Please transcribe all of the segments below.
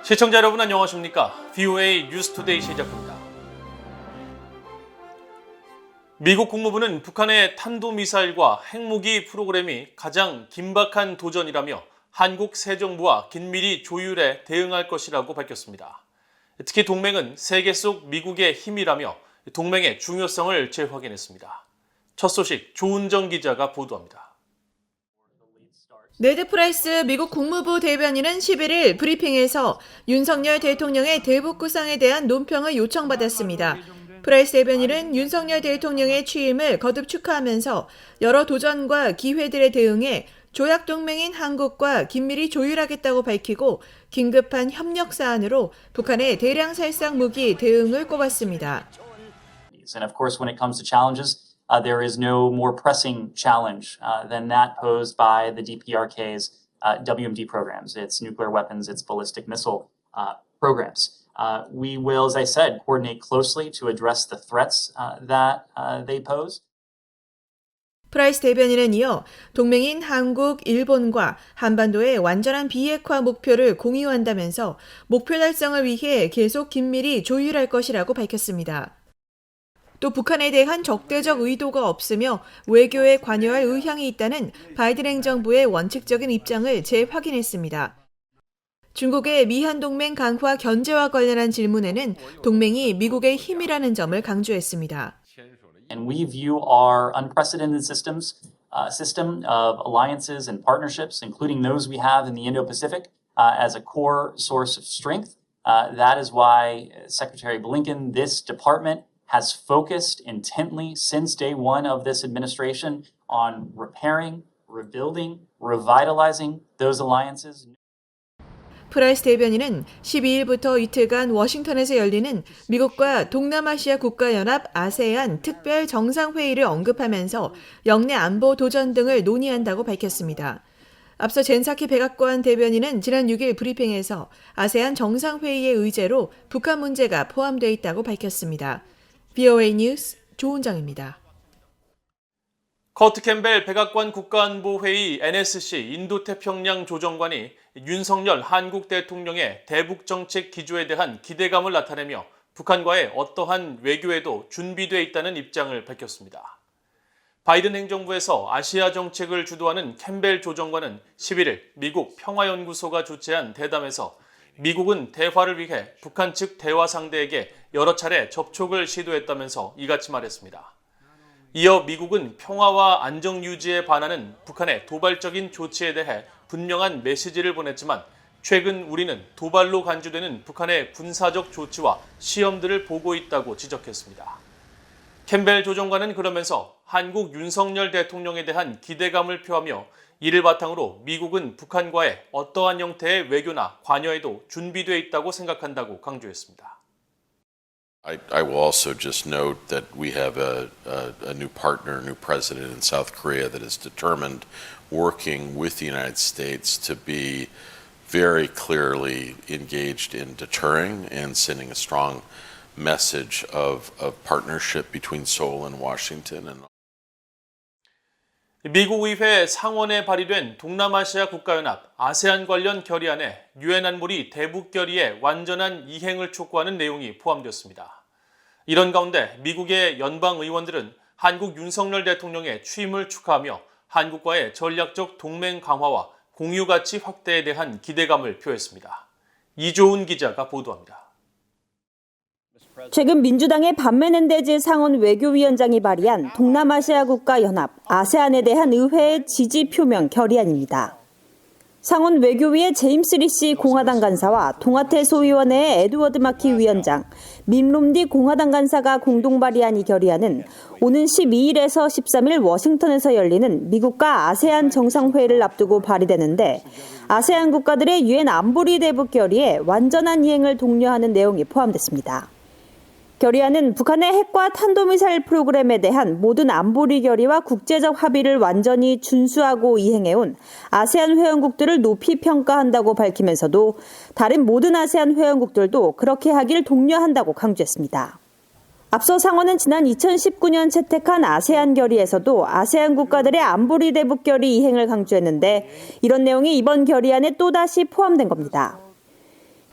시청자 여러분 안녕하십니까? VOA 뉴스투데이 시작합니다. 미국 국무부는 북한의 탄도미사일과 핵무기 프로그램이 가장 긴박한 도전이라며 한국 새 정부와 긴밀히 조율해 대응할 것이라고 밝혔습니다. 특히 동맹은 세계 속 미국의 힘이라며 동맹의 중요성을 재확인했습니다. 첫 소식 조은정 기자가 보도합니다. 네드 프라이스 미국 국무부 대변인은 11일 브리핑에서 윤석열 대통령의 대북 구상에 대한 논평을 요청받았습니다. 프라이스 대변인은 윤석열 대통령의 취임을 거듭 축하하면서 여러 도전과 기회들에 대응해 조약 동맹인 한국과 긴밀히 조율하겠다고 밝히고 긴급한 협력 사안으로 북한의 대량 살상 무기 대응을 꼽았습니다. And of course, when it comes to challenges, there is no more pressing challenge than that posed by the DPRK's WMD programs, its nuclear weapons, its ballistic missile programs. We will, as I said, coordinate closely to address the threats that they pose. 프라이스 대변인은 이어 동맹인 한국, 일본과 한반도의 완전한 비핵화 목표를 공유한다면서 목표 달성을 위해 계속 긴밀히 조율할 것이라고 밝혔습니다. 또 북한에 대한 적대적 의도가 없으며 외교에 관여할 의향이 있다는 바이든 행정부의 원칙적인 입장을 재확인했습니다. 중국의 미한동맹 강화 견제와 관련한 질문에는 동맹이 미국의 힘이라는 점을 강조했습니다. And we view our unprecedented system of alliances and partnerships, including those we have in the Indo-Pacific, as a core source of strength. That is why Secretary Blinken, this department, has focused intently since day one of this administration on repairing, rebuilding, revitalizing those alliances. 프라이스 대변인은 12일부터 이틀간 워싱턴에서 열리는 미국과 동남아시아 국가연합 아세안 특별 정상회의를 언급하면서 영내 안보 도전 등을 논의한다고 밝혔습니다. 앞서 젠사키 백악관 대변인은 지난 6일 브리핑에서 아세안 정상회의의 의제로 북한 문제가 포함되어 있다고 밝혔습니다. VOA 뉴스 조은정입니다. 커트 캠벨 백악관 국가안보회의 NSC 인도태평양 조정관이 윤석열 한국 대통령의 대북정책 기조에 대한 기대감을 나타내며 북한과의 어떠한 외교에도 준비돼 있다는 입장을 밝혔습니다. 바이든 행정부에서 아시아 정책을 주도하는 캠벨 조정관은 11일 미국 평화연구소가 주최한 대담에서 미국은 대화를 위해 북한 측 대화 상대에게 여러 차례 접촉을 시도했다면서 이같이 말했습니다. 이어 미국은 평화와 안정 유지에 반하는 북한의 도발적인 조치에 대해 분명한 메시지를 보냈지만 최근 우리는 도발로 간주되는 북한의 군사적 조치와 시험들을 보고 있다고 지적했습니다. 캠벨 조정관은 그러면서 한국 윤석열 대통령에 대한 기대감을 표하며 이를 바탕으로 미국은 북한과의 어떠한 형태의 외교나 관여에도 준비되어 있다고 생각한다고 강조했습니다. I will also just note that we have a new partner, a new president in South Korea that is determined, working with the United States to be very clearly engaged in deterring and sending a strong message of partnership between Seoul and Washington. 미국 의회 상원에 발의된 동남아시아 국가연합 아세안 관련 결의안에 유엔 안보리 대북 결의의 완전한 이행을 촉구하는 내용이 포함되었습니다. 이런 가운데 미국의 연방 의원들은 한국 윤석열 대통령의 취임을 축하하며 한국과의 전략적 동맹 강화와 공유 가치 확대에 대한 기대감을 표했습니다. 이조은 기자가 보도합니다. 최근 민주당의 밤메넨데즈 상원 외교위원장이 발의한 동남아시아 국가연합 아세안에 대한 의회의 지지 표명 결의안입니다. 상원 외교위의 제임스 리시 공화당 간사와 동아태 소위원회의 에드워드 마키 위원장, 민롬디 공화당 간사가 공동 발의한 이 결의안은 오는 12일에서 13일 워싱턴에서 열리는 미국과 아세안 정상회의를 앞두고 발의되는데 아세안 국가들의 유엔 안보리 대북 결의에 완전한 이행을 독려하는 내용이 포함됐습니다. 결의안은 북한의 핵과 탄도미사일 프로그램에 대한 모든 안보리 결의와 국제적 합의를 완전히 준수하고 이행해온 아세안 회원국들을 높이 평가한다고 밝히면서도 다른 모든 아세안 회원국들도 그렇게 하길 독려한다고 강조했습니다. 앞서 상원은 지난 2019년 채택한 아세안 결의에서도 아세안 국가들의 안보리 대북 결의 이행을 강조했는데 이런 내용이 이번 결의안에 또다시 포함된 겁니다.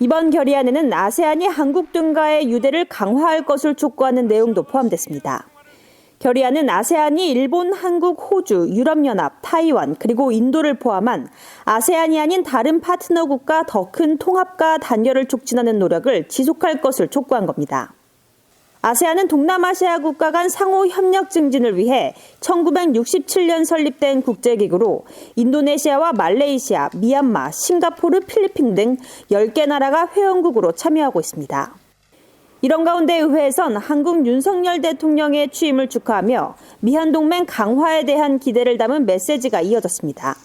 이번 결의안에는 아세안이 한국 등과의 유대를 강화할 것을 촉구하는 내용도 포함됐습니다. 결의안은 아세안이 일본, 한국, 호주, 유럽연합, 타이완, 그리고 인도를 포함한 아세안이 아닌 다른 파트너국과 더 큰 통합과 단결을 촉진하는 노력을 지속할 것을 촉구한 겁니다. 아세안은 동남아시아 국가 간 상호 협력 증진을 위해 1967년 설립된 국제기구로 인도네시아와 말레이시아, 미얀마, 싱가포르, 필리핀 등 10개 나라가 회원국으로 참여하고 있습니다. 이런 가운데 의회에선 한국 윤석열 대통령의 취임을 축하하며 미한동맹 강화에 대한 기대를 담은 메시지가 이어졌습니다.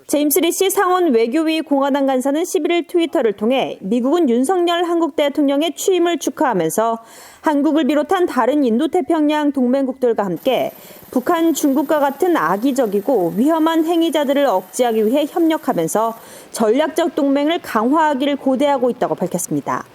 제임스 리시 상원 외교위 공화당 간사는 11일 트위터를 통해 미국은 윤석열 한국 대통령의 취임을 축하하면서 한국을 비롯한 다른 인도태평양 동맹국들과 함께 북한, 중국과 같은 악의적이고 위험한 행위자들을 억제하기 위해 협력하면서 전략적 동맹을 강화하기를 고대하고 있다고 밝혔습니다.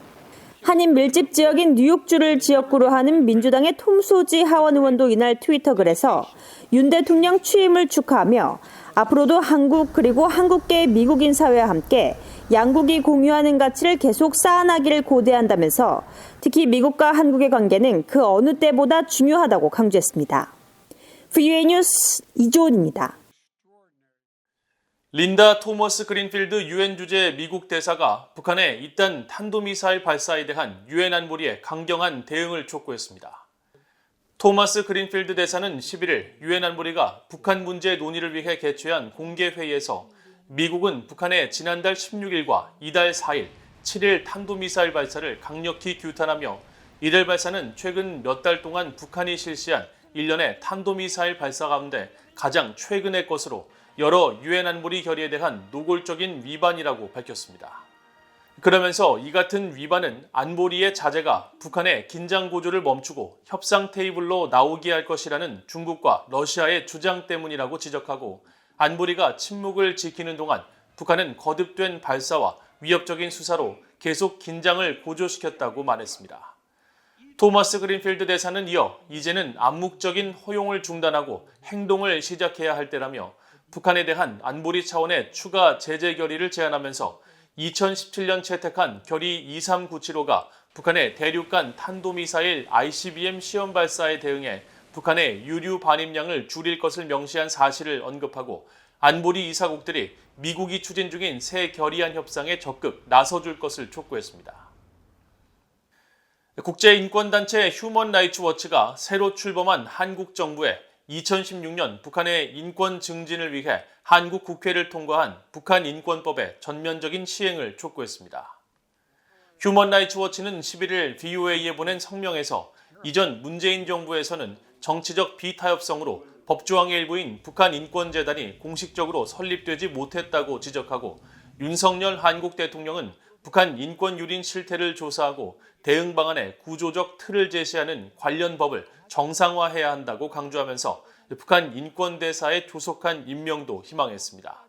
한인 밀집 지역인 뉴욕주를 지역구로 하는 민주당의 톰 소지 하원 의원도 이날 트위터 글에서 윤 대통령 취임을 축하하며 앞으로도 한국 그리고 한국계 미국인 사회와 함께 양국이 공유하는 가치를 계속 쌓아나기를 고대한다면서 특히 미국과 한국의 관계는 그 어느 때보다 중요하다고 강조했습니다. VOA 뉴스 이조은입니다. 린다 토머스 그린필드 유엔 주재 미국 대사가 북한의 잇단 탄도미사일 발사에 대한 유엔 안보리의 강경한 대응을 촉구했습니다. 토머스 그린필드 대사는 11일 유엔 안보리가 북한 문제 논의를 위해 개최한 공개 회의에서 미국은 북한의 지난달 16일과 이달 4일, 7일 탄도미사일 발사를 강력히 규탄하며 이들 발사는 최근 몇 달 동안 북한이 실시한 일련의 탄도미사일 발사 가운데 가장 최근의 것으로 여러 유엔 안보리 결의에 대한 노골적인 위반이라고 밝혔습니다. 그러면서 이 같은 위반은 안보리의 자제가 북한의 긴장 고조를 멈추고 협상 테이블로 나오게 할 것이라는 중국과 러시아의 주장 때문이라고 지적하고 안보리가 침묵을 지키는 동안 북한은 거듭된 발사와 위협적인 수사로 계속 긴장을 고조시켰다고 말했습니다. 토머스 그린필드 대사는 이어 이제는 암묵적인 허용을 중단하고 행동을 시작해야 할 때라며 북한에 대한 안보리 차원의 추가 제재 결의를 제안하면서 2017년 채택한 결의 23975가 북한의 대륙간 탄도미사일 ICBM 시험 발사에 대응해 북한의 유류 반입량을 줄일 것을 명시한 사실을 언급하고 안보리 이사국들이 미국이 추진 중인 새 결의안 협상에 적극 나서줄 것을 촉구했습니다. 국제인권단체 휴먼 라이츠 워치가 새로 출범한 한국 정부에 2016년 북한의 인권 증진을 위해 한국 국회를 통과한 북한 인권법의 전면적인 시행을 촉구했습니다. 휴먼 라이츠 워치는 11일 VOA에 보낸 성명에서 이전 문재인 정부에서는 정치적 비타협성으로 법조항의 일부인 북한인권재단이 공식적으로 설립되지 못했다고 지적하고 윤석열 한국 대통령은 북한 인권 유린 실태를 조사하고 대응 방안의 구조적 틀을 제시하는 관련 법을 정상화해야 한다고 강조하면서 북한 인권대사의 조속한 임명도 희망했습니다.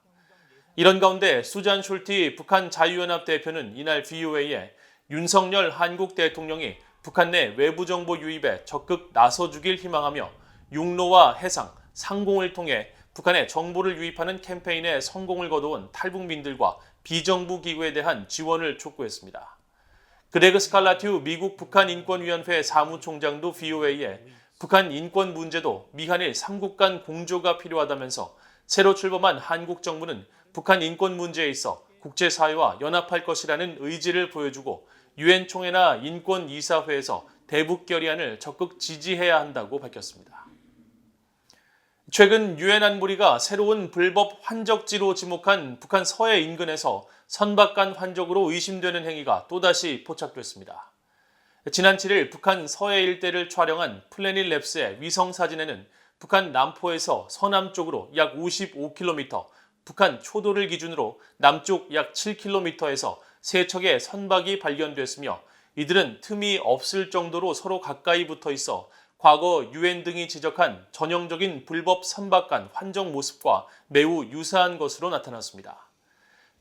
이런 가운데 수잔 숄티 북한 자유연합 대표는 이날 VOA에 윤석열 한국 대통령이 북한 내 외부정보 유입에 적극 나서주길 희망하며 육로와 해상, 상공을 통해 북한의 정보를 유입하는 캠페인에 성공을 거둬온 탈북민들과 비정부 기구에 대한 지원을 촉구했습니다. 그레그 스칼라튜 미국 북한인권위원회 사무총장도 VOA에 북한 인권 문제도 미한일 3국 간 공조가 필요하다면서 새로 출범한 한국 정부는 북한 인권 문제에 있어 국제사회와 연합할 것이라는 의지를 보여주고 유엔 총회나 인권이사회에서 대북 결의안을 적극 지지해야 한다고 밝혔습니다. 최근 유엔 안보리가 새로운 불법 환적지로 지목한 북한 서해 인근에서 선박간 환적으로 의심되는 행위가 또다시 포착됐습니다. 지난 7일 북한 서해 일대를 촬영한 플래닛 랩스의 위성사진에는 북한 남포에서 서남쪽으로 약 55km, 북한 초도를 기준으로 남쪽 약 7km에서 세 척의 선박이 발견됐으며 이들은 틈이 없을 정도로 서로 가까이 붙어 있어 과거 유엔 등이 지적한 전형적인 불법 선박간 환적 모습과 매우 유사한 것으로 나타났습니다.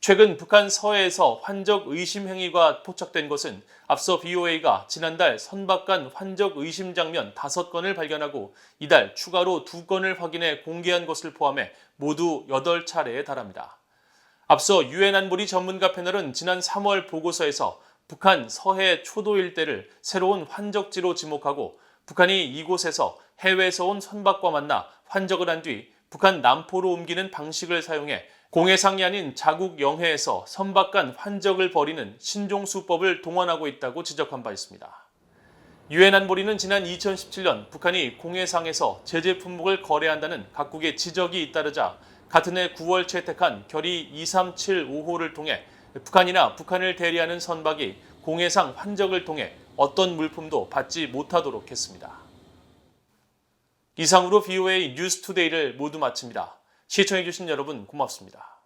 최근 북한 서해에서 환적 의심 행위가 포착된 것은 앞서 VOA가 지난달 선박간 환적 의심 장면 5건을 발견하고 이달 추가로 2건을 확인해 공개한 것을 포함해 모두 8차례에 달합니다. 앞서 유엔 안보리 전문가 패널은 지난 3월 보고서에서 북한 서해 초도 일대를 새로운 환적지로 지목하고 북한이 이곳에서 해외에서 온 선박과 만나 환적을 한 뒤 북한 남포로 옮기는 방식을 사용해 공해상이 아닌 자국 영해에서 선박 간 환적을 벌이는 신종수법을 동원하고 있다고 지적한 바 있습니다. 유엔 안보리는 지난 2017년 북한이 공해상에서 제재 품목을 거래한다는 각국의 지적이 잇따르자 같은 해 9월 채택한 결의 2375호를 통해 북한이나 북한을 대리하는 선박이 공해상 환적을 통해 어떤 물품도 받지 못하도록 했습니다. 이상으로 VOA 뉴스투데이를 모두 마칩니다. 시청해주신 여러분 고맙습니다.